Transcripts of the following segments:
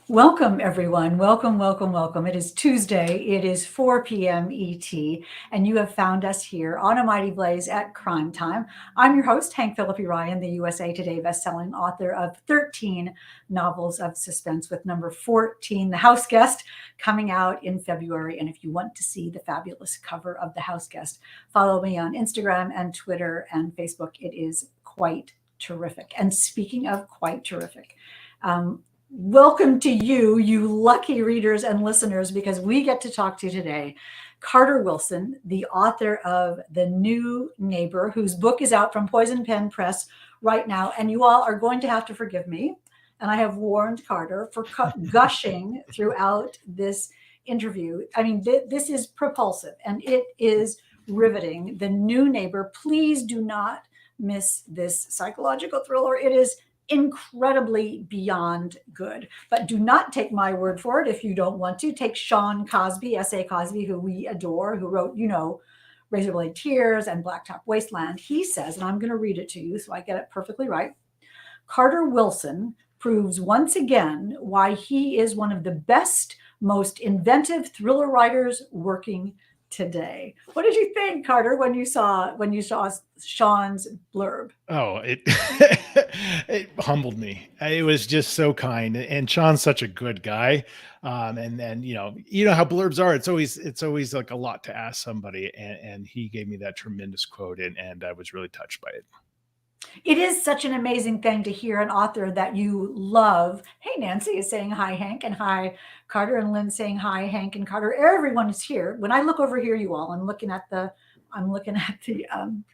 Welcome, everyone. Welcome, welcome, welcome. It is Tuesday. It is 4 p.m. ET, and you have found us here on A Mighty Blaze at Crime Time. I'm your host, Hank Phillippi Ryan, the USA Today bestselling author of 13 novels of suspense, with number 14, The House Guest, coming out in February. And if you want to see the fabulous cover of The House Guest, follow me on Instagram and Twitter and Facebook. It is quite terrific. And speaking of quite terrific, welcome to you, you lucky readers and listeners, because we get to talk to today Carter Wilson, the author of The New Neighbor, whose book is out from Poison Pen Press right now. And you all are going to have to forgive me. And I have warned Carter for gushing throughout this interview. I mean, this is propulsive and it is riveting. The New Neighbor. Please do not miss this psychological thriller. It is incredibly beyond good. But do not take my word for it if you don't want to. Take Sean Cosby, S.A. Cosby, who we adore, who wrote, Razorblade Tears and Blacktop Wasteland. He says, and I'm going to read it to you so I get it perfectly right. Carter Wilson proves once again why he is one of the best, most inventive thriller writers working today. What did you think, Carter, when you saw Sean's blurb? Oh, it it humbled me. It was just so kind, and Sean's such a good guy. And then you know how blurbs are. It's always like a lot to ask somebody, and he gave me that tremendous quote, and I was really touched by it. It is such an amazing thing to hear an author that you love. Hey, Nancy is saying hi, Hank, and hi, Carter, and Lynn saying hi, Hank and Carter. Everyone is here. When I look over here, you all, I'm looking at the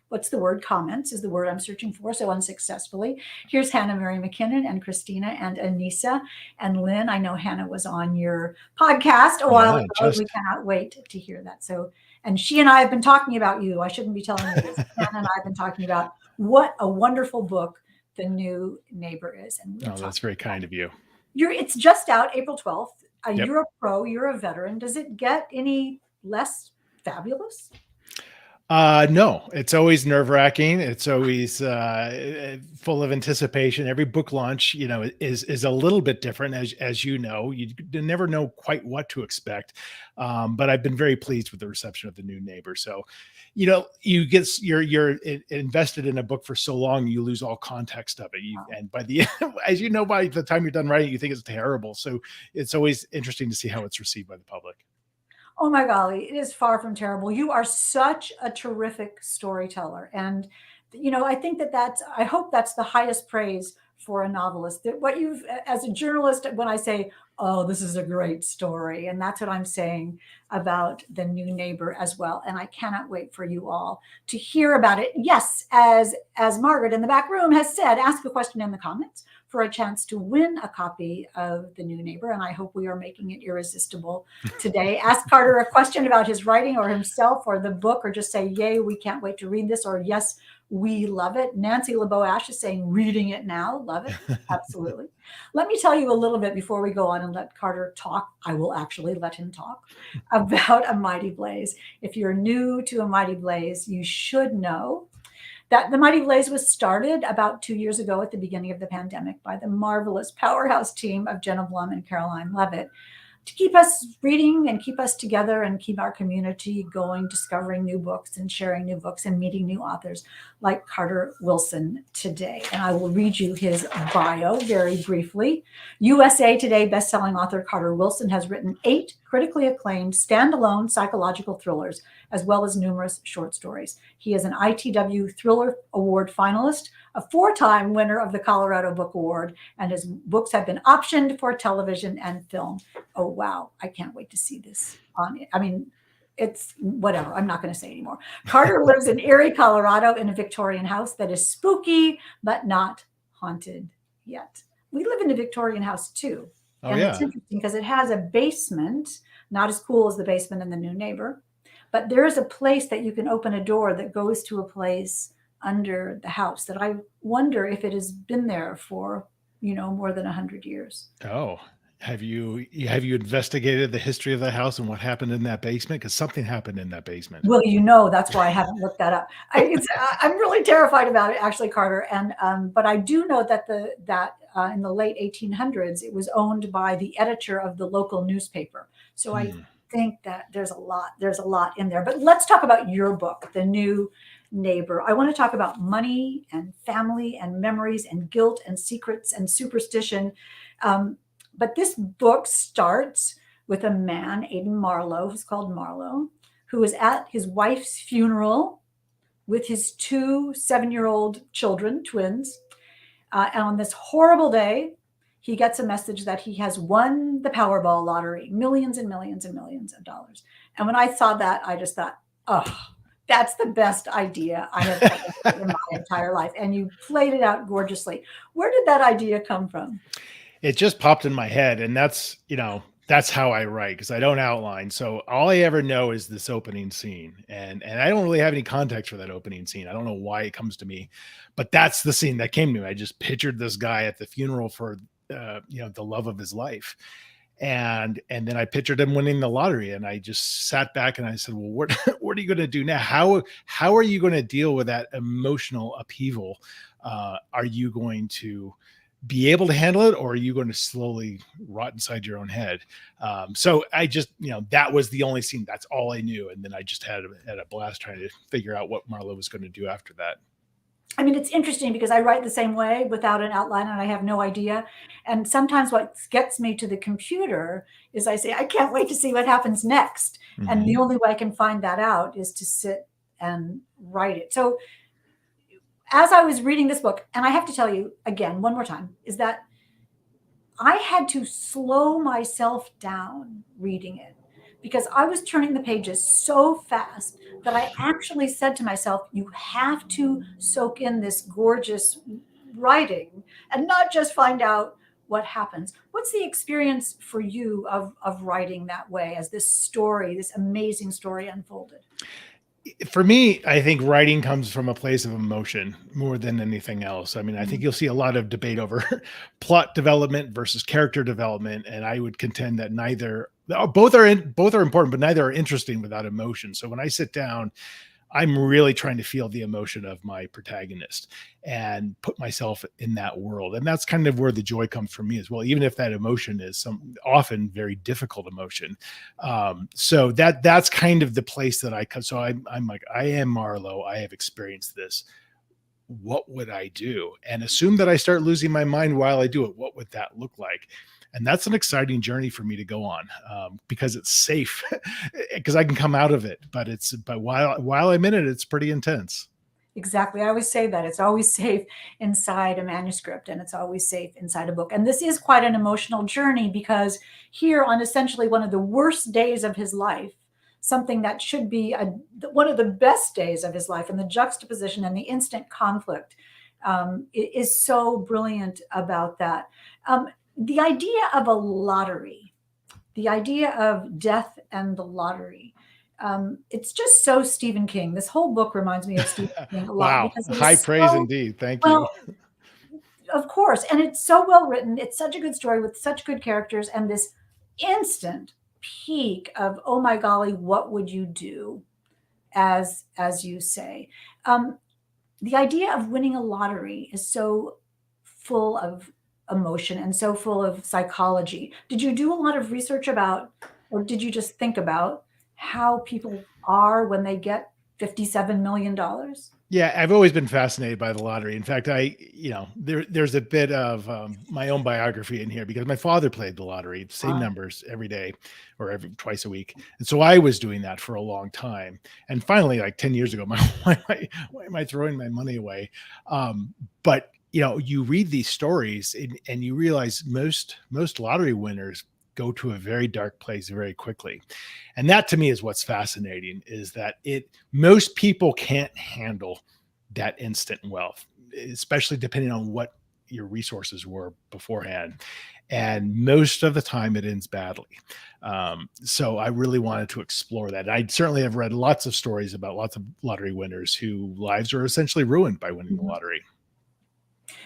what's the word? Comments is the word I'm searching for. So unsuccessfully. Here's Hannah Mary McKinnon and Christina and Anissa and Lynn. I know Hannah was on your podcast a while Yeah, ago. We just cannot wait to hear that. So, and she and I have been talking about you. I shouldn't be telling you this. Hannah and I have been talking about what a wonderful book The New Neighbor is. And we'll oh, talk that's very about kind of you. it's just out April 12th. Yep. You're a pro, you're a veteran. Does it get any less fabulous? No, it's always nerve wracking. It's always full of anticipation. Every book launch, is a little bit different, as you know. You never know quite what to expect. But I've been very pleased with the reception of The New Neighbor. So, you're invested in a book for so long, you lose all context of it. And by the as you know, by the time you're done writing, you think it's terrible. So it's always interesting to see how it's received by the public. Oh my golly, it is far from terrible. You are such a terrific storyteller. And, I think I hope that's the highest praise for a novelist. That what you've, as a journalist, when I say, oh, this is a great story, and that's what I'm saying about The New Neighbor as well. And I cannot wait for you all to hear about it. Yes, as Margaret in the back room has said, ask a question in the comments for a chance to win a copy of The New Neighbor. And I hope we are making it irresistible today. Ask Carter a question about his writing or himself or the book, or just say, yay, we can't wait to read this, or yes, we love it. Nancy LeBeau Ash is saying, reading it now, love it. Absolutely. Let me tell you a little bit before we go on and let Carter talk. I will actually let him talk about A Mighty Blaze. If you're new to A Mighty Blaze, you should know that The Mighty Blaze was started about 2 years ago at the beginning of the pandemic by the marvelous powerhouse team of Jenna Blum and Caroline Levitt to keep us reading and keep us together and keep our community going, discovering new books and sharing new books and meeting new authors like Carter Wilson today. And I will read you his bio very briefly. USA Today bestselling author Carter Wilson has written 8 critically acclaimed standalone psychological thrillers, as well as numerous short stories. He is an ITW Thriller Award finalist, a 4-time winner of the Colorado Book Award, and his books have been optioned for television and film. Oh, wow. I can't wait to see this on it. I mean, it's whatever. I'm not going to say anymore. Carter lives in Erie, Colorado, in a Victorian house that is spooky, but not haunted yet. We live in a Victorian house too. Oh And it's yeah. interesting because it has a basement, not as cool as the basement in The New Neighbor, but there is a place that you can open a door that goes to a place under the house that I wonder if it has been there for, more than 100 years. Oh, Have you investigated the history of the house and what happened in that basement? Because something happened in that basement. Well, that's why I haven't looked that up. I'm really terrified about it, actually, Carter. And but I do know that in the late 1800s, it was owned by the editor of the local newspaper. So I Hmm. think that there's a lot in there. But let's talk about your book, The New Neighbor. I want to talk about money and family and memories and guilt and secrets and superstition. But this book starts with a man, Aiden Marlowe, who's called Marlowe, who was at his wife's funeral with his two 7-year-old children, twins. And on this horrible day, he gets a message that he has won the Powerball lottery, millions and millions and millions of dollars. And when I saw that, I just thought, oh, that's the best idea I have ever heard in my entire life. And you played it out gorgeously. Where did that idea come from? It just popped in my head, and that's how I write, because I don't outline. So all I ever know is this opening scene, and I don't really have any context for that opening scene. I don't know why it comes to me, but that's the scene that came to me. I just pictured this guy at the funeral for the love of his life, and then I pictured him winning the lottery, and I just sat back and I said, well, what what are you going to do now? How are you going to deal with that emotional upheaval? Are you going to be able to handle it, or are you going to slowly rot inside your own head? So I just, that was the only scene. That's all I knew. And then I just had a blast trying to figure out what Marlo was going to do after that. I mean, it's interesting because I write the same way without an outline and I have no idea. And sometimes what gets me to the computer is I say, I can't wait to see what happens next. And the Mhm. only way I can find that out is to sit and write it. So as I was reading this book, and I have to tell you again, one more time, is that I had to slow myself down reading it because I was turning the pages so fast that I actually said to myself, you have to soak in this gorgeous writing and not just find out what happens. What's the experience for you of writing that way as this story, this amazing story unfolded? For me, I think writing comes from a place of emotion more than anything else. I mean, I think Mhm. you'll see a lot of debate over plot development versus character development, and I would contend that both are important, but neither are interesting without emotion. So when I sit down, I'm really trying to feel the emotion of my protagonist and put myself in that world. And that's kind of where the joy comes from me as well, even if that emotion is some often very difficult emotion. So that's kind of the place that I come. So I'm like, I am Marlowe. I have experienced this. What would I do? And assume that I start losing my mind while I do it. What would that look like? And that's an exciting journey for me to go on, because it's safe, because I can come out of it. But while I'm in it, it's pretty intense. Exactly. I always say that it's always safe inside a manuscript and it's always safe inside a book. And this is quite an emotional journey because here, on essentially one of the worst days of his life, something that should be one of the best days of his life, and the juxtaposition and the instant conflict is so brilliant about that. The idea of a lottery, the idea of death and the lottery. It's just so Stephen King. This whole book reminds me of Stephen King a lot Wow, because it high is praise so indeed. Thank you. well, of course, and it's so well written. It's such a good story with such good characters and this instant peak of, oh my golly, what would you do, as you say. Um, the idea of winning a lottery is so full of emotion and so full of psychology. Did you do a lot of research about, or did you just think about how people are when they get $57 million? Yeah, I've always been fascinated by the lottery. In fact, there's a bit of my own biography in here because my father played the lottery, same Uh, numbers every day or every twice a week. And so I was doing that for a long time. And finally, like 10 years ago, why am I throwing my money away? But you read these stories and you realize most lottery winners go to a very dark place very quickly. And that to me is what's fascinating, is that most people can't handle that instant wealth, especially depending on what your resources were beforehand. And most of the time it ends badly. So I really wanted to explore that. I certainly have read lots of stories about lots of lottery winners whose lives are essentially ruined by winning the mhm. lottery.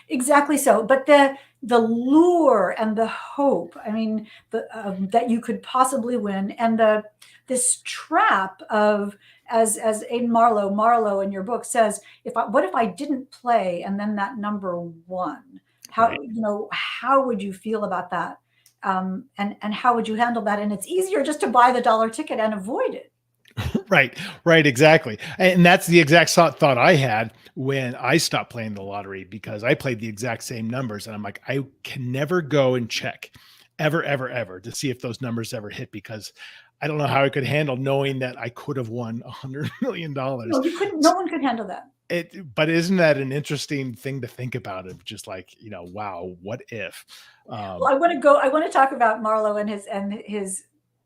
Exactly so. But the lure and the hope, I mean, that you could possibly win, and this trap of, as Aidan Marlowe in your book says, what if I didn't play and then that number won? How, Right. how would you feel about that? And how would you handle that? And it's easier just to buy the dollar ticket and avoid it. Right, right, exactly. And that's the exact thought I had when I stopped playing the lottery, because I played the exact same numbers and I'm like, I can never go and check ever, ever, ever to see if those numbers ever hit, because I don't know how I could handle knowing that I could have won $100 million. No, you couldn't. No one could handle that. But isn't that an interesting thing to think about? Of just like, wow, what if? Well, Um, I want to talk about Marlowe and his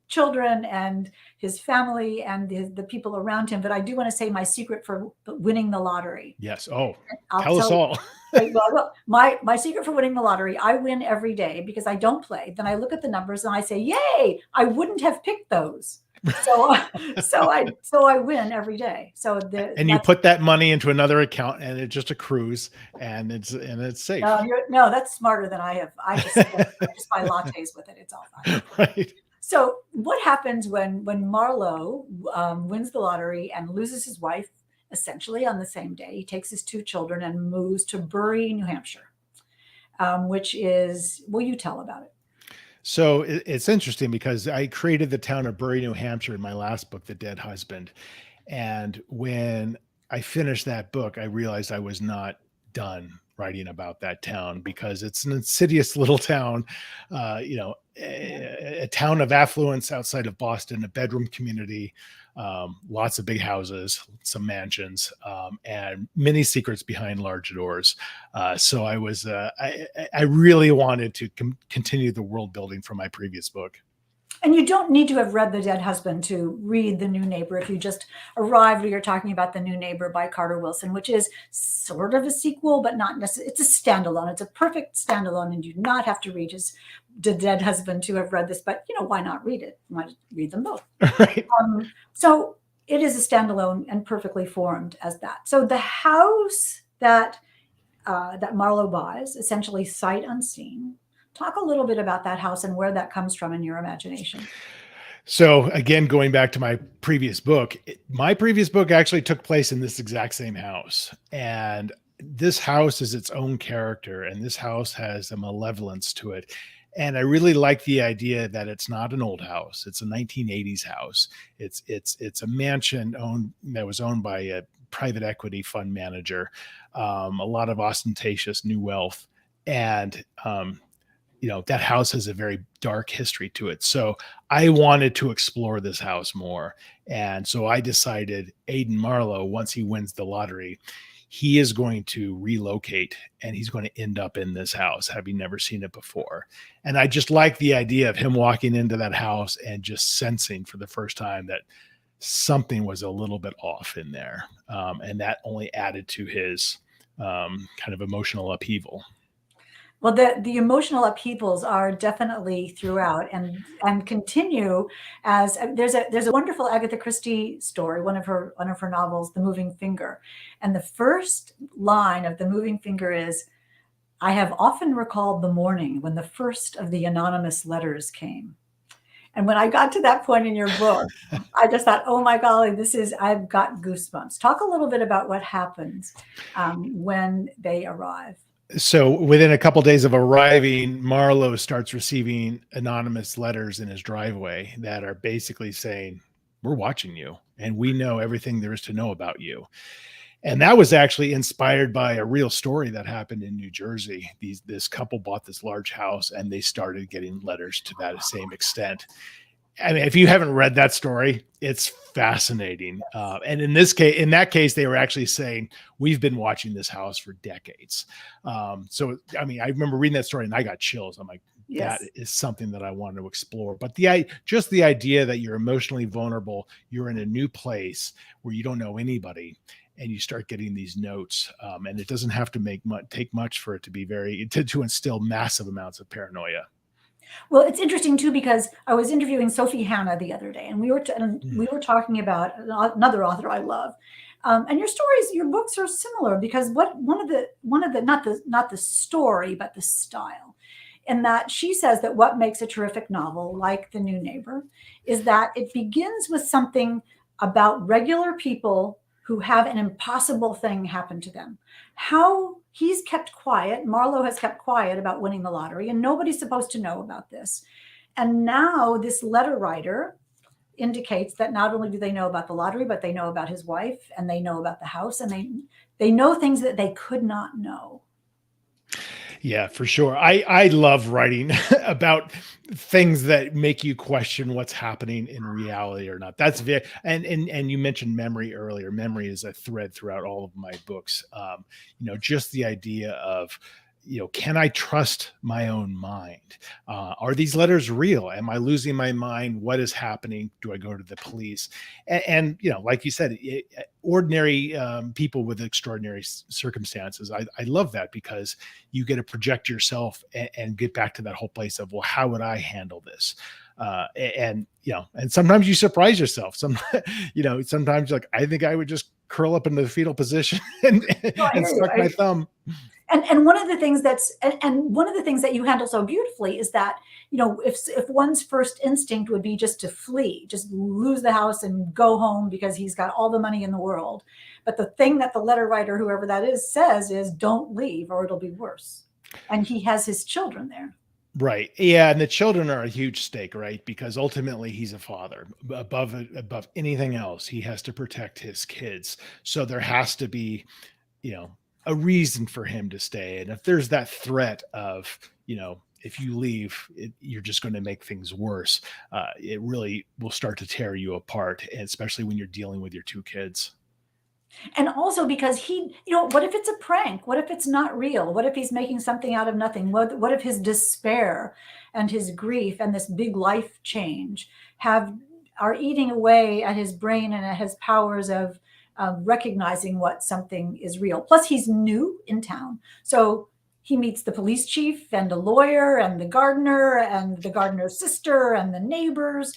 children and his family and the people around him. But I do want to say my secret for winning the lottery. yes. Oh, I'll tell us tell you. all. Well, my secret for winning the lottery, I win every day because I don't play. Then I look at the numbers and I say, "Yay! I wouldn't have picked those." So, so I win every day. So And you that's put that money into another account and it just accrues, and it's safe. no, that's smarter than I have. I just buy lattes with it. It's all fine. Right. So what happens when Marlowe wins the lottery and loses his wife essentially on the same day? He takes his two children and moves to Bury, New Hampshire, which is, will you tell about it? So it's interesting because I created the town of Bury, New Hampshire in my last book, The Dead Husband. And when I finished that book, I realized I was not done writing about that town, because it's an insidious little town, a town of affluence outside of Boston, a bedroom community, lots of big houses, some mansions, and many secrets behind large doors. So I really wanted to continue the world building from my previous book. And you don't need to have read The Dead Husband to read The New Neighbor. If you just arrived, we are talking about The New Neighbor by Carter Wilson, which is sort of a sequel, but not necessarily. It's a standalone. It's a perfect standalone, and you do not have to read The Dead Husband to have read this. But why not read it? You might read them both. Right. So it is a standalone and perfectly formed as that. So the house that Marlowe buys, essentially sight unseen. Talk a little bit about that house and where that comes from in your imagination. So again, going back to my previous book, my previous book actually took place in this exact same house. And this house is its own character, and this house has a malevolence to it. And I really like the idea that it's not an old house. It's a 1980s house. It's a mansion that was owned by a private equity fund manager, a lot of ostentatious new wealth. And that house has a very dark history to it. So I wanted to explore this house more. And so I decided Aidan Marlowe, once he wins the lottery, he is going to relocate and he's going to end up in this house, having never seen it before. And I just like the idea of him walking into that house and just sensing for the first time that something was a little bit off in there. And that only added to his kind of emotional upheaval. Well, the emotional upheavals are definitely throughout and continue as there's a wonderful Agatha Christie story, one of her novels, The Moving Finger, and the first line of The Moving Finger is, "I have often recalled the morning when the first of the anonymous letters came." And when I got to that point in your book, I just thought, oh my golly, I've got goosebumps. Talk a little bit about what happens when they arrive. So within a couple of days of arriving, Marlowe starts receiving anonymous letters in his driveway that are basically saying, "We're watching you and we know everything there is to know about you." And that was actually inspired by a real story that happened in New Jersey. This couple bought this large house and they started getting letters to that same extent. I mean, if you haven't read that story, it's fascinating. And in that case, they were actually saying, "We've been watching this house for decades." So, I mean, I remember reading that story and I got chills. I'm like, that Yes. is something that I want to explore. But just the idea that you're emotionally vulnerable, you're in a new place where you don't know anybody, and you start getting these notes, and it doesn't have to take much for it to be to instill massive amounts of paranoia. Well, it's interesting too because I was interviewing Sophie Hannah the other day, and we were talking about another author I love, And your stories, your books are similar because what one of the not the story but the style, in that she says that what makes a terrific novel, like The New Neighbor, is that it begins with something about regular people who have an impossible thing happen to them. How he's kept quiet, Marlowe has kept quiet about winning the lottery, and nobody's supposed to know about this. And now this letter writer indicates that not only do they know about the lottery, but they know about his wife and they know about the house, and they know things that they could not know. Yeah, for sure. I love writing about things that make you question what's happening in reality or not. That's very and you mentioned memory earlier. Memory is a thread throughout all of my books. Just the idea of can I trust my own mind? Are these letters real? Am I losing my mind? What is happening? Do I go to the police? And like you said, ordinary people with extraordinary circumstances. I love that because you get to project yourself and get back to that whole place of, well, how would I handle this? And sometimes you surprise yourself. Sometimes like, I think I would just curl up in the fetal position and, No, I and hear you. suck my thumb. And one of the things and one of the things that you handle so beautifully is that, if one's first instinct would be just to flee, just lose the house and go home because he's got all the money in the world, but the thing that the letter writer, whoever that is, says is, don't leave or it'll be worse. And he has his children there. Right. Yeah, and the children are a huge stake, right? Because ultimately he's a father. Above anything else, he has to protect his kids. So there has to be, you know, a reason for him to stay. And if there's that threat of, if you leave, you're just going to make things worse. It really will start to tear you apart, and especially when you're dealing with your two kids. And also because what if it's a prank? What if it's not real? What if he's making something out of nothing? What if his despair and his grief and this big life change are eating away at his brain and at his powers of recognizing what something is real? Plus, he's new in town, so he meets the police chief and a lawyer and the gardener's sister and the neighbors.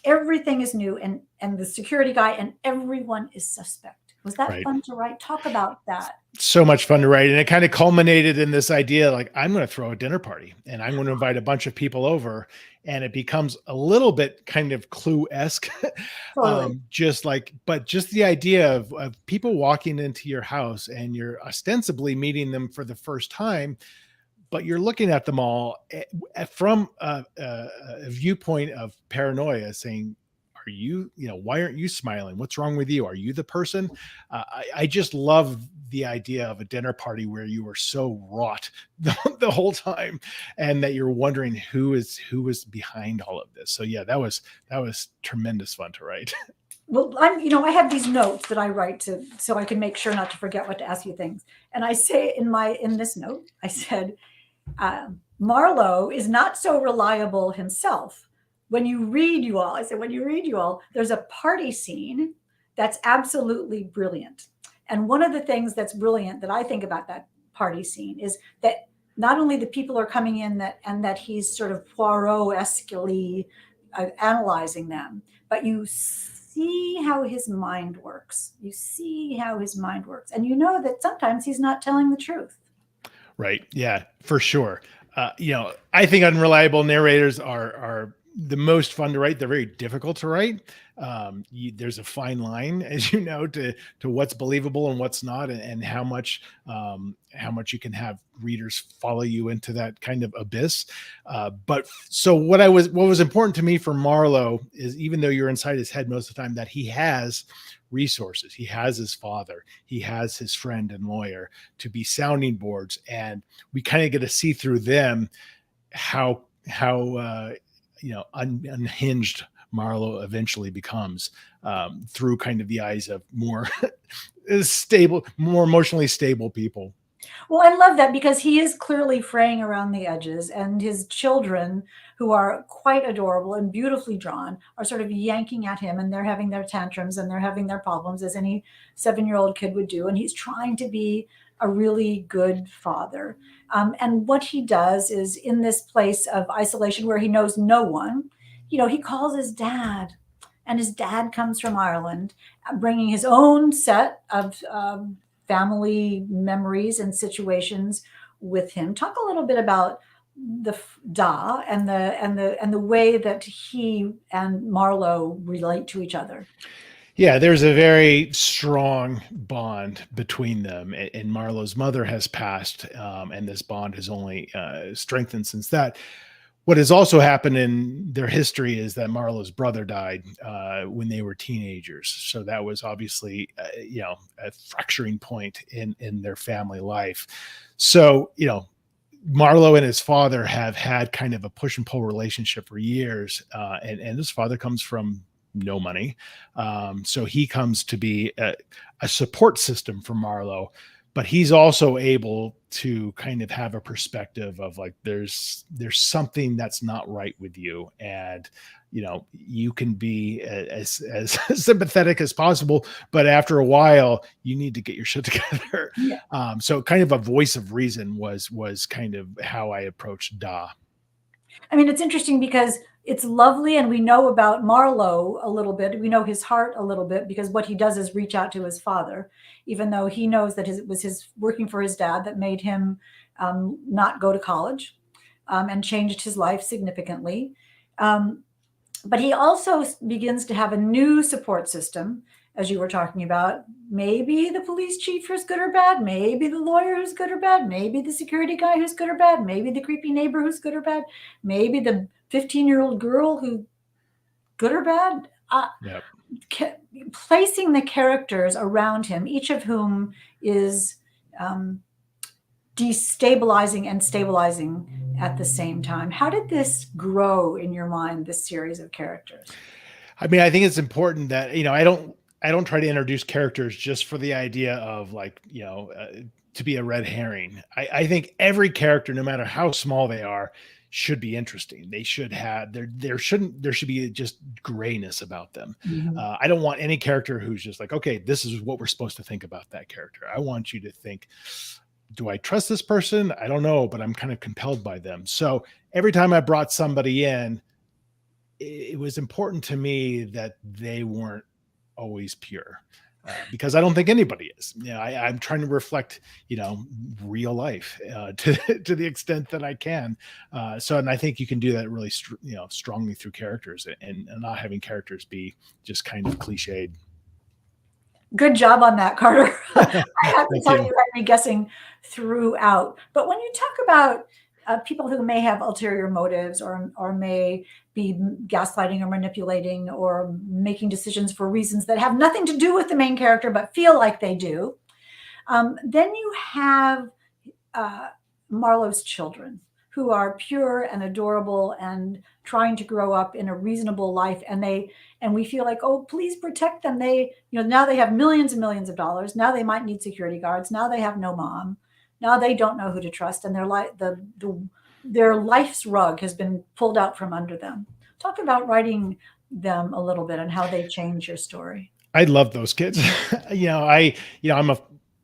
Everything is new, and the security guy, and everyone is suspect. Was that Right. fun to write? Talk about that. So much fun to write. And it kind of culminated in this idea like, I'm going to throw a dinner party and I'm going to invite a bunch of people over. And it becomes a little bit kind of Clue esque. Totally. But just the idea of people walking into your house and you're ostensibly meeting them for the first time, but you're looking at them all from a viewpoint of paranoia, saying, are you, why aren't you smiling? What's wrong with you? Are you the person? I just love the idea of a dinner party where you were so wrought the whole time, and that you're wondering who is behind all of this. So yeah, that was tremendous fun to write. Well, I have these notes that I write so I can make sure not to forget what to ask you things. And I say in this note, I said, Marlowe is not so reliable himself. I said, when you read you all, there's a party scene that's absolutely brilliant. And one of the things that's brilliant that I think about that party scene is that not only the people are coming in that he's sort of Poirot-esquely analyzing them, but you see how his mind works. You see how his mind works. And you know that sometimes he's not telling the truth. Right. Yeah, for sure. I think unreliable narrators are the most fun to write. They're very difficult to write. There's a fine line, as you know, to what's believable and what's not, and how much you can have readers follow you into that kind of abyss. But so what was important to me for Marlowe is, even though you're inside his head most of the time, that he has resources. He has his father, he has his friend and lawyer to be sounding boards, and we kind of get to see through them how unhinged Marlowe eventually becomes, through kind of the eyes of more stable, more emotionally stable people. Well, I love that because he is clearly fraying around the edges, and his children, who are quite adorable and beautifully drawn, are sort of yanking at him, and they're having their tantrums and they're having their problems, as any 7-year-old kid would do. And he's trying to be a really good father. And what he does is, in this place of isolation where he knows no one, he calls his dad and his dad comes from Ireland, bringing his own set of family memories and situations with him. Talk a little bit about the Da and the way that he and Marlowe relate to each other. Yeah, there's a very strong bond between them, and Marlowe's mother has passed, and this bond has only strengthened since that. What has also happened in their history is that Marlowe's brother died when they were teenagers, so that was obviously a fracturing point in their family life. So Marlowe and his father have had kind of a push and pull relationship for years, and his father comes from no money, so he comes to be a support system for Marlowe, but he's also able to kind of have a perspective of like there's something that's not right with you, and you can be as sympathetic as possible, but after a while you need to get your shit together. Yeah. So kind of a voice of reason was kind of how I approached Da. I mean, it's interesting because it's lovely, and we know about Marlowe a little bit. We know his heart a little bit because what he does is reach out to his father, even though he knows that it was his working for his dad that made him not go to college, and changed his life significantly. Um, but he also begins to have a new support system, as you were talking about. Maybe the police chief who's good or bad, maybe the lawyer who's good or bad, maybe the security guy who's good or bad, maybe the creepy neighbor who's good or bad, maybe the 15-year-old girl who good or bad. Yep. Placing the characters around him, each of whom is destabilizing and stabilizing at the same time. How did this grow in your mind, this series of characters? I mean, I think it's important that I don't try to introduce characters just for the idea of like to be a red herring. I think every character, no matter how small they are, should be interesting. They should have there should be just grayness about them. Mhm. I don't want any character who's just like, okay, this is what we're supposed to think about that character. I want you to think, do I trust this person? I don't know, but I'm kind of compelled by them. So every time I brought somebody in, it was important to me that they weren't always pure, because I don't think anybody is. I'm trying to reflect, real life to to the extent that I can. And I think you can do that really, strongly through characters, and not having characters be just kind of cliched. Good job on that, Carter. I have to Thank tell you, you. you had me guessing throughout. But when you talk about people who may have ulterior motives, or may be gaslighting or manipulating or making decisions for reasons that have nothing to do with the main character but feel like they do, then you have uh, Marlowe's children, who are pure and adorable and trying to grow up in a reasonable life, and we feel like, oh, please protect them. They, now they have millions and millions of dollars. Now they might need security guards. Now they have no mom. Now they don't know who to trust, and their life's rug has been pulled out from under them. Talk about writing them a little bit and how they change your story. I love those kids. I'm a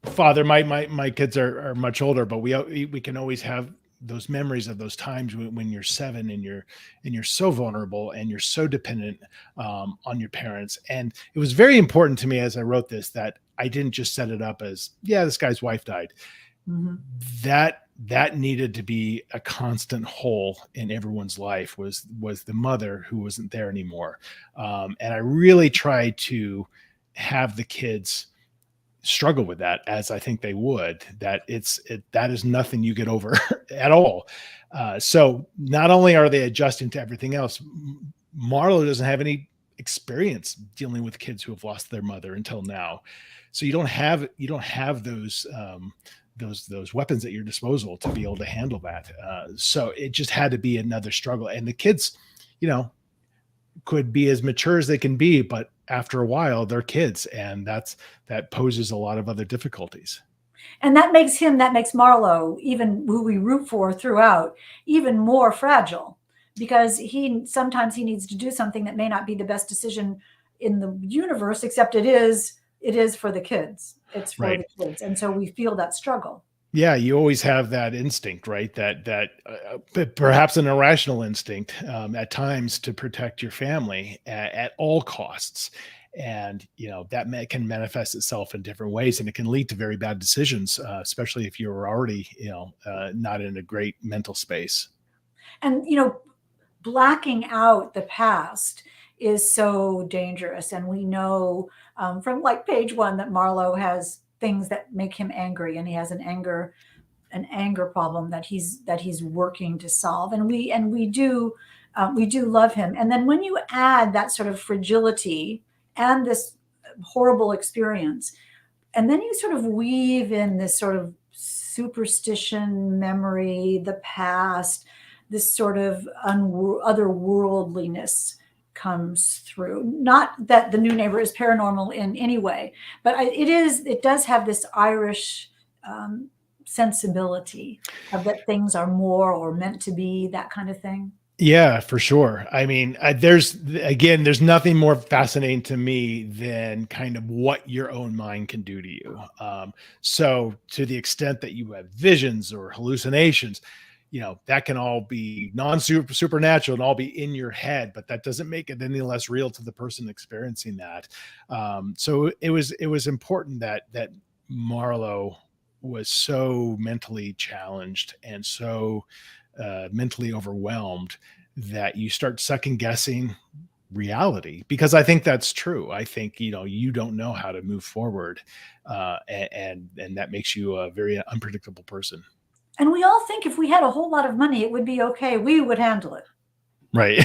father. My kids are much older, but we can always have those memories of those times when you're 7 and you're so vulnerable and you're so dependent on your parents. And it was very important to me as I wrote this that I didn't just set it up as, yeah, this guy's wife died. Mm-hmm. That needed to be a constant hole in everyone's life, was the mother who wasn't there anymore. And I really tried to have the kids struggle with that, as I think they would, that that is nothing you get over at all. So not only are they adjusting to everything else, Marlowe doesn't have any experience dealing with kids who have lost their mother until now. So you don't have those weapons at your disposal to be able to handle that. So it just had to be another struggle. And the kids, could be as mature as they can be, but after a while they're kids, and that poses a lot of other difficulties. And that makes Marlowe, even who we root for throughout, even more fragile, because he needs to do something that may not be the best decision in the universe, except it is for the kids. It's for Right. the kids. And so we feel that struggle. Yeah, you always have that instinct, right? Perhaps an irrational instinct at times to protect your family at all costs, and that can manifest itself in different ways, and it can lead to very bad decisions, especially if you're already not in a great mental space. And blacking out the past is so dangerous. And we know from like page one that Marlowe has things that make him angry, and he has an anger problem that he's working to solve. And we do love him. And then when you add that sort of fragility and this horrible experience, and then you sort of weave in this sort of superstition, memory, the past, this sort of otherworldliness comes through. Not that the new neighbor is paranormal in any way, but it does have this Irish um, sensibility of that things are more or meant to be, that kind of thing. Yeah, for sure. I mean, there's nothing more fascinating to me than kind of what your own mind can do to you. So, to the extent that you have visions or hallucinations, that can all be supernatural and all be in your head, but that doesn't make it any less real to the person experiencing that. So, it was important that Marlowe was so mentally challenged and so mentally overwhelmed that you start second guessing reality, because I think that's true. I think you don't know how to move forward, and that makes you a very unpredictable person. And we all think if we had a whole lot of money, it would be okay. We would handle it. Right.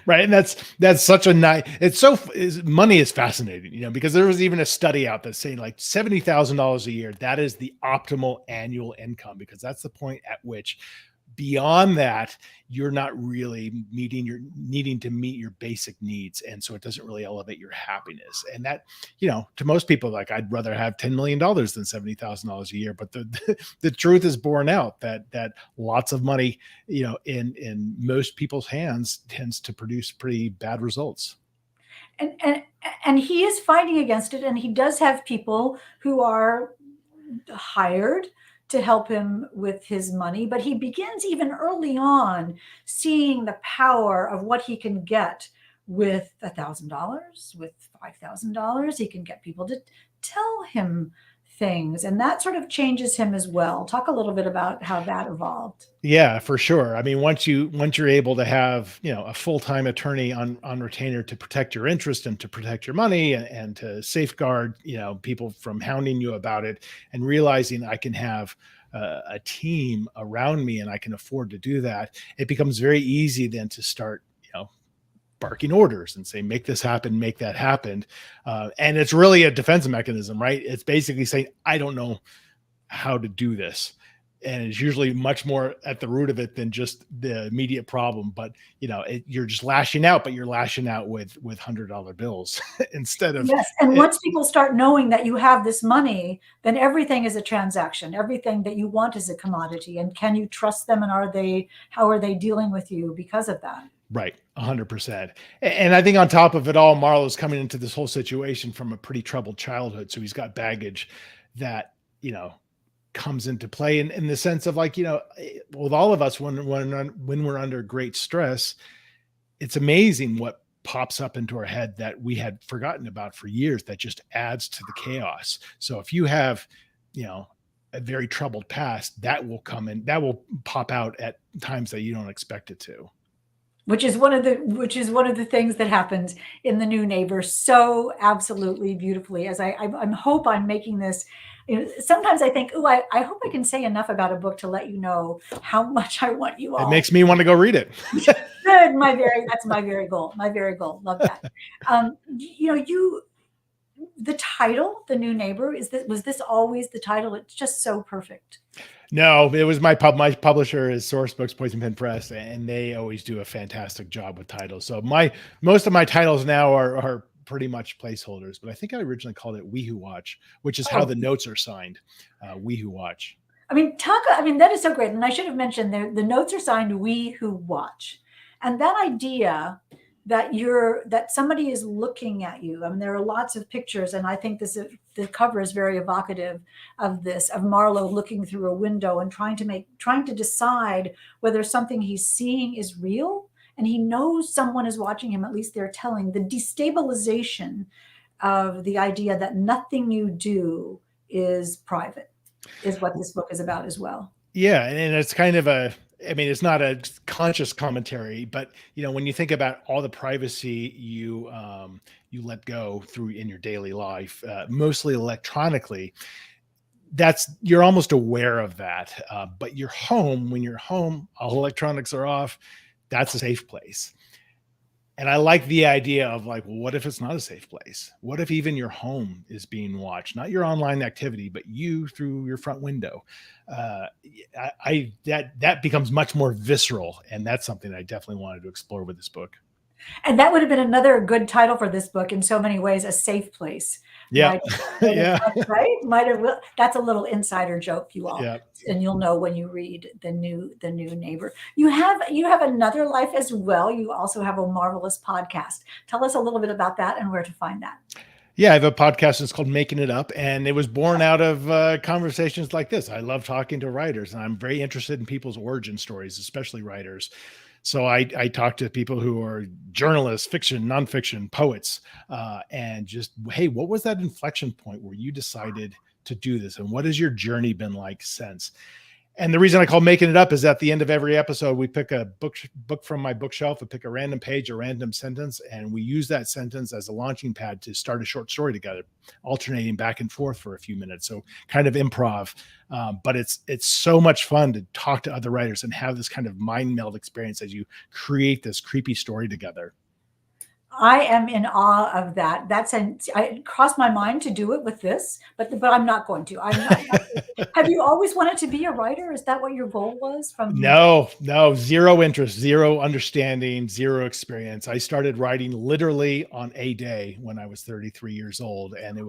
Right. And that's such a nice, money is fascinating, because there was even a study out that's saying like $70,000 a year, that is the optimal annual income, because that's the point at which beyond that, you're not really needing to meet your basic needs. And so it doesn't really elevate your happiness. And that, to most people, like, I'd rather have $10 million than $70,000 a year. But the truth is borne out that lots of money, in most people's hands tends to produce pretty bad results. And he is fighting against it, and he does have people who are hired to help him with his money, but he begins even early on seeing the power of what he can get with $1,000, with $5,000. He can get people to tell him things, and that sort of changes him as well. Talk a little bit about how that evolved. Yeah, for sure. I mean, once you're able to have, a full-time attorney on retainer to protect your interest and to protect your money and to safeguard, people from hounding you about it, and realizing I can have a team around me and I can afford to do that, it becomes very easy then to start, barking orders and say, make this happen, make that happen. And it's really a defense mechanism, right? It's basically saying, I don't know how to do this, and it's usually much more at the root of it than just the immediate problem. But you're just lashing out, but you're lashing out with $100 bills instead of Yes, and it. once people start knowing that you have this money, then everything is a transaction. Everything that you want is a commodity. And can you trust them? And how are they dealing with you because of that? Right, 100%. And I think on top of it all, Marlowe's coming into this whole situation from a pretty troubled childhood, so he's got baggage that comes into play in the sense of, like, with all of us, when we're under great stress, it's amazing what pops up into our head that we had forgotten about for years, that just adds to the chaos. So if you have, you know, a very troubled past, that will pop out at times that you don't expect it to. Which is one of the things that happens in the new neighbor so absolutely beautifully. As I hope I'm making this. Sometimes I think, oh, I hope I can say enough about a book to let you know how much I want you It all. makes me want to go read it. Good, that's my very goal. My very goal. Love that. The title, the new neighbor, was this always the title? It's just so perfect. No, it was my publisher is Source Books, Poison Pen Press, and they always do a fantastic job with titles. So most of my titles now are pretty much placeholders, but I think I originally called it We Who Watch, which is how Oh, the notes are signed. We Who Watch. that is so great. And I should have mentioned the notes are signed We Who Watch. And that idea that somebody is looking at you. I mean, there are lots of pictures, and I think this is the cover is very evocative of this, of Marlowe looking through a window and trying to decide whether something he's seeing is real, and he knows someone is watching him. At least they're telling the destabilization of the idea that nothing you do is private is what this book is about as well. Yeah, and it's kind of I mean, it's not a conscious commentary, but when you think about all the privacy you let go through in your daily life, mostly electronically, you're almost aware of that. But your home, when you're home, all electronics are off. That's a safe place. And I like the idea of like, well, what if it's not a safe place? What if even your home is being watched, not your online activity, but you through your front window? Uh, that becomes much more visceral, and that's something I definitely wanted to explore with this book. And that would have been another good title for this book in so many ways, A Safe Place. Yeah, Might yeah, right? Might have, that's a little insider joke, you all. yeah. And you'll know when you read the new neighbor. You have another life as well. You also have a marvelous podcast. Tell us a little bit about that and where to find that. Yeah, I have a podcast. It's called Making It Up, and it was born out of conversations like this. I love talking to writers, and I'm very interested in people's origin stories, especially writers. So I talk to people who are journalists, fiction, nonfiction, poets, and just, hey, what was that inflection point where you decided to do this, and what has your journey been like since? And the reason I call Making It Up is at the end of every episode, we pick a book from my bookshelf, we pick a random page, a random sentence, and we use that sentence as a launching pad to start a short story together, alternating back and forth for a few minutes. So kind of improv, but it's so much fun to talk to other writers and have this kind of mind meld experience as you create this creepy story together. I am in awe of that. It crossed my mind to do it with this, but I'm not going to. I'm not. Have you always wanted to be a writer? Is that what your goal was from? No, zero interest, zero understanding, zero experience. I started writing literally on a day when I was 33 years old. And I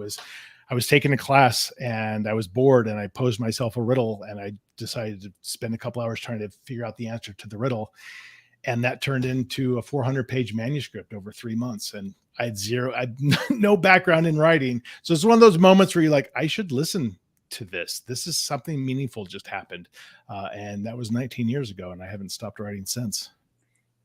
was taking a class and I was bored, and I posed myself a riddle, and I decided to spend a couple hours trying to figure out the answer to the riddle. And that turned into a 400-page manuscript over 3 months. And I had no background in writing. So it's one of those moments where you're like, I should listen to this. This is something meaningful just happened. And that was 19 years ago, and I haven't stopped writing since.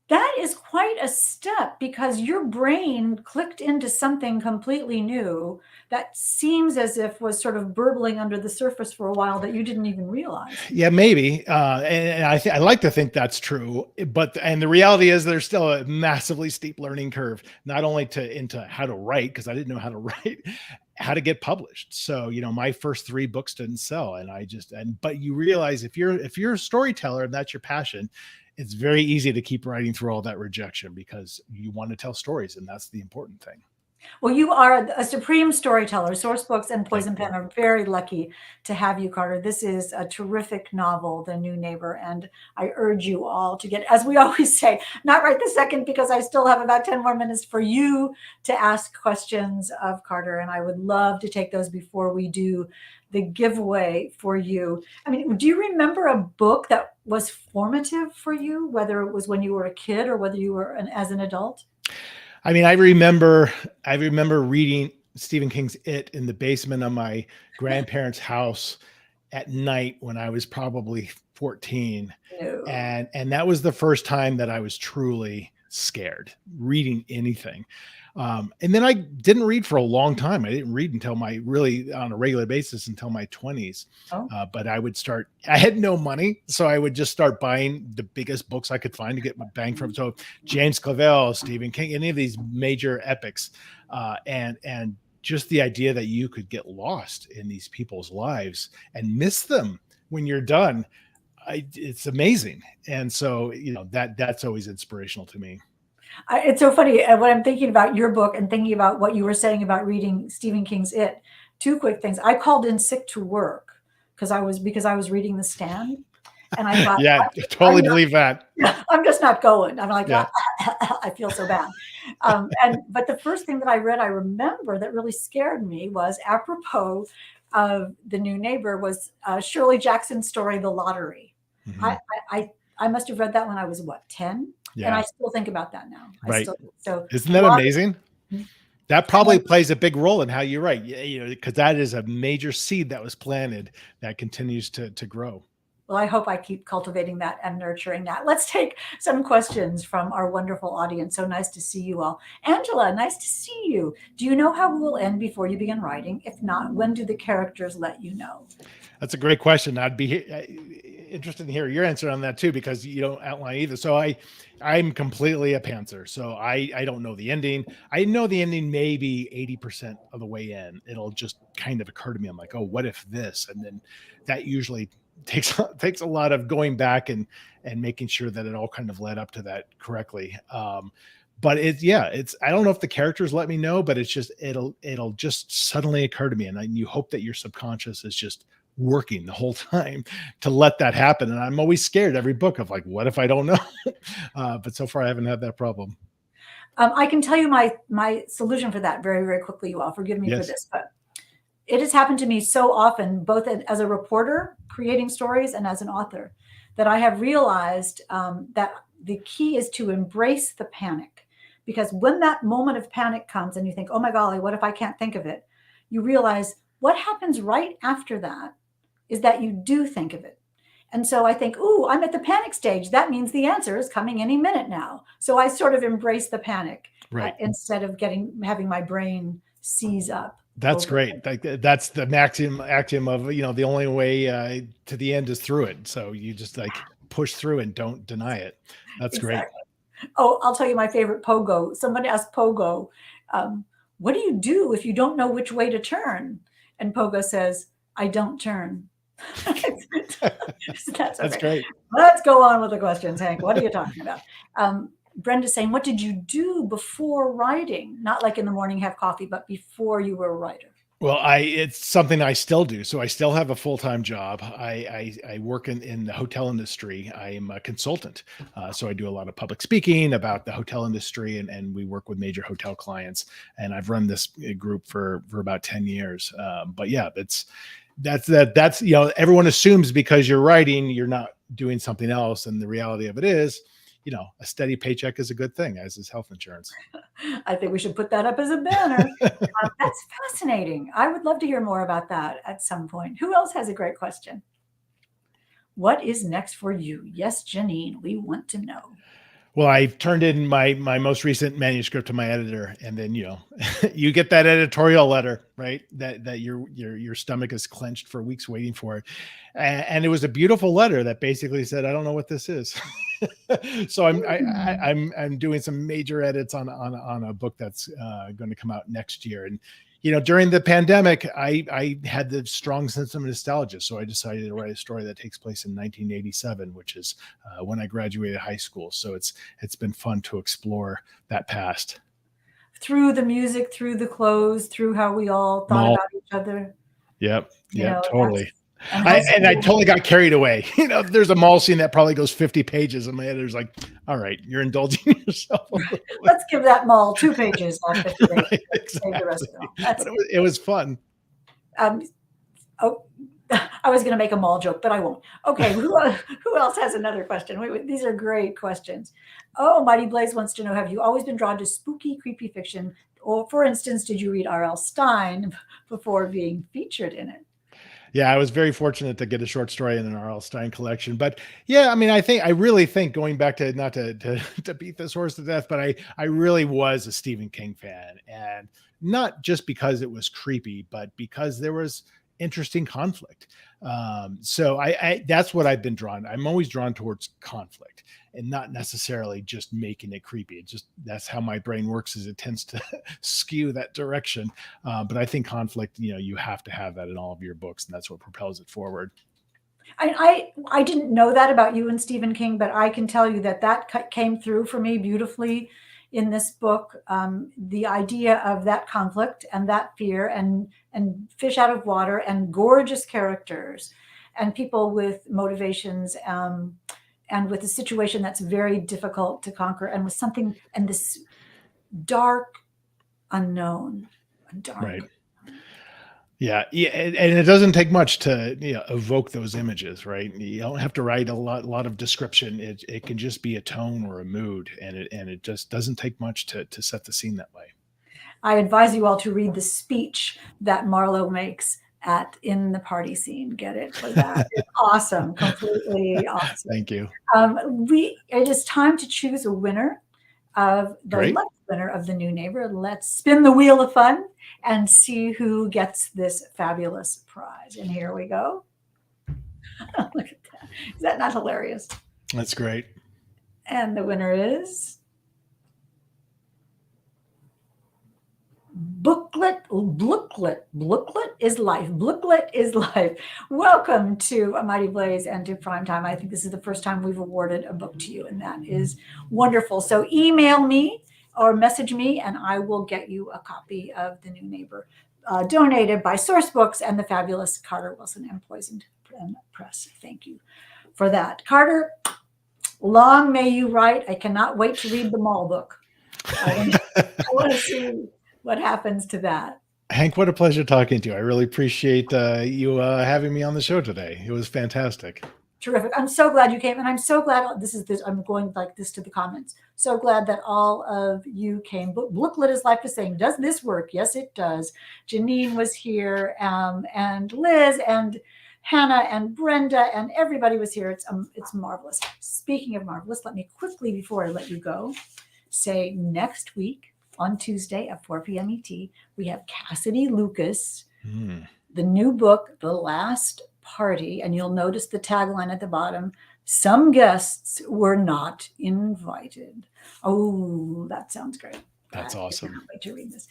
That is quite a step because your brain clicked into something completely new that seems as if was sort of burbling under the surface for a while that you didn't even realize. Yeah, maybe. And I like to think that's true, and the reality is there's still a massively steep learning curve, not only into how to write, because I didn't know how to write, how to get published. So, my first 3 books didn't sell, but you realize if you're a storyteller and that's your passion, it's very easy to keep writing through all that rejection because you want to tell stories, and that's the important thing. Well, you are a supreme storyteller. Source Books and Poison Pen are very lucky to have you, Carter. This is a terrific novel, The New Neighbor, and I urge you all to get, as we always say, not right this second, because I still have about 10 more minutes for you to ask questions of Carter, and I would love to take those before we do the giveaway for you. I mean, do you remember a book that was formative for you, whether it was when you were a kid or whether you were as an adult? I mean, I remember reading Stephen King's It in the basement of my grandparents' house at night when I was probably 14. No. And that was the first time that I was truly scared reading anything. And then I didn't read for a long time. I didn't read until on a regular basis until my 20s. Oh. But I had no money, so I would just start buying the biggest books I could find to get my bang from. So James Clavell, Stephen King, any of these major epics, and just the idea that you could get lost in these people's lives and miss them when you're done. It's amazing. And so, that's always inspirational to me. It's so funny when I'm thinking about your book and thinking about what you were saying about reading Stephen King's It. 2 quick things. I called in sick to work because I was reading The Stand, and I thought, yeah, I totally believe that. I'm just not going. I'm like, yeah. I feel so bad. But the first thing that I read, I remember that really scared me was apropos of The New Neighbor was Shirley Jackson's story, The Lottery. Mm-hmm. I must have read that when I was 10. Yeah. And I still think about that now. Right. So isn't that amazing? That And probably plays a big role in how you write, because that is a major seed that was planted that continues to grow. well, I hope I keep cultivating that and nurturing that. Let's take some questions from our wonderful audience. So nice to see you all. Angela, nice to see you. Do you know how we will end before you begin writing? If not, when do the characters let you know? That's a great question. I'd be interested to hear your answer on that too, because you don't outline either. So I'm completely a pantser. So I don't know the ending. I know the ending maybe 80% of the way in. It'll just kind of occur to me. I'm like, oh, what if this? And then that usually takes a lot of going back and making sure that it all kind of led up to that correctly. But it's I don't know if the characters let me know, but it's just it'll just suddenly occur to me, and you hope that your subconscious is just working the whole time to let that happen. And I'm always scared every book of like, what if I don't know? But so far I haven't had that problem. I can tell you my solution for that very, very quickly. You all forgive me for Yes. this, but it has happened to me so often, both as a reporter creating stories and as an author, that I have realized that the key is to embrace the panic. Because when that moment of panic comes and you think, oh my golly, what if I can't think of it? You realize what happens right after that is that you do think of it. And so I think, ooh, I'm at the panic stage. That means the answer is coming any minute now. So I sort of embrace the panic Right. instead of having my brain seize up That's over it. great. Like that's the maximum axiom of, the only way to the end is through it. So you just like push through and don't deny it. That's great. Exactly. Oh, I'll tell you my favorite pogo. Somebody asked Pogo, um, what do you do if you don't know which way to turn? And Pogo says, I don't turn. That's That's okay. great. Let's go on with the questions, Hank. What are you talking about? Brenda's saying, what did you do before writing? Not like in the morning, have coffee, but before you were a writer. Well, it's something I still do. So I still have a full-time job. I work in the hotel industry. I am a consultant. So I do a lot of public speaking about the hotel industry, and we work with major hotel clients. And I've run this group for about 10 years. But yeah, that's everyone assumes because you're writing, you're not doing something else. And the reality of it is, a steady paycheck is a good thing, as is health insurance. I think we should put that up as a banner. That's fascinating. I would love to hear more about that at some point. Who else has a great question? What is next for you? Yes, Janine, we want to know. Well, I turned in my most recent manuscript to my editor, and then you get that editorial letter, right? That your stomach is clenched for weeks waiting for it, and it was a beautiful letter that basically said, "I don't know what this is." So I'm doing some major edits on a book that's going to come out next year, and during the pandemic, I had the strong sense of nostalgia. So I decided to write a story that takes place in 1987, which is when I graduated high school. So it's been fun to explore that past. Through the music, through the clothes, through how we all thought Mall. about each other. Yep. You Yep. know, Totally. and how I school. totally got carried away. There's a mall scene that probably goes 50 pages, and my editor's like, "All right, you're indulging yourself a little bit." Let's give that mall 2 pages, not 50 pages. Right, Save the rest exactly. of it all. That's But it was fun. um, oh, I was going to make a mall joke, but I won't. Okay, who else has another question? Wait, these are great questions. Oh, Mighty Blaze wants to know: have you always been drawn to spooky, creepy fiction? Or, for instance, did you read R.L. Stine before being featured in it? Yeah, I was very fortunate to get a short story in an R.L. Stine collection. But yeah, I mean, I really think going back to not to beat this horse to death, but I really was a Stephen King fan, and not just because it was creepy, but because there was interesting conflict. So I that's what I've been drawn. I'm always drawn towards conflict and not necessarily just making it creepy. It just that's how my brain works, is it tends to skew that direction. But I think conflict, you have to have that in all of your books, and that's what propels it forward. I didn't know that about you and Stephen King, but I can tell you that came through for me beautifully in this book. The idea of that conflict and that fear and fish out of water and gorgeous characters and people with motivations, and with a situation that's very difficult to conquer, and with something and this dark unknown, Right. dark. Yeah, yeah, and it doesn't take much to evoke those images, right? You don't have to write a lot of description. It can just be a tone or a mood, and it just doesn't take much to set the scene that way. I advise you all to read the speech that Marlowe makes at in the party scene. Get it for that. It's awesome, completely awesome. Thank you. It is time to choose a winner of the Great. lucky winner of the new neighbor. Let's spin the wheel of fun and see who gets this fabulous prize. And here we go. Look at that. Is that not hilarious? That's great. And the winner is Booklet is life. Booklet is life. Welcome to A Mighty Blaze and to Primetime. I think this is the first time we've awarded a book to you, and that is wonderful. So email me or message me, and I will get you a copy of The New Neighbor, donated by Source Books and the fabulous Carter Wilson and Poisoned Press. Thank you for that. Carter, long may you write. I cannot wait to read the Mall book. I want to see what happens to that. Hank, what a pleasure talking to you. I really appreciate you having me on the show today. It was fantastic. Terrific. I'm so glad you came, and I'm so glad I'm going like this to the comments. So glad that all of you came. Booklet is life is saying, does this work? Yes, it does. Janine was here, and Liz and Hannah and Brenda and everybody was here. It's marvelous. Speaking of marvelous, let me quickly, before I let you go, say next week on Tuesday at 4 p.m. ET, we have Cassidy Lucas, the new book, The Last Party. And you'll notice the tagline at the bottom. Some guests were not invited. Oh, that sounds great. That's awesome. I can't wait to read this.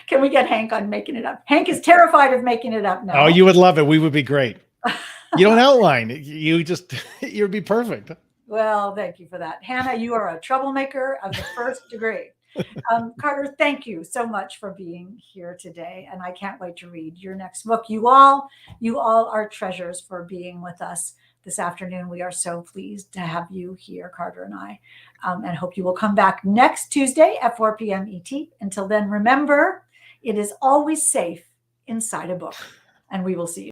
Can we get Hank on making it up? Hank is terrified of making it up now. Oh, you would love it. We would be great. You don't outline. You'd be perfect. Well, thank you for that. Hannah, you are a troublemaker of the first degree. Carter, thank you so much for being here today. And I can't wait to read your next book. You all are treasures for being with us this afternoon. We are so pleased to have you here, Carter and I, and hope you will come back next Tuesday at 4 p.m. ET. Until then, remember, it is always safe inside a book, and we will see you.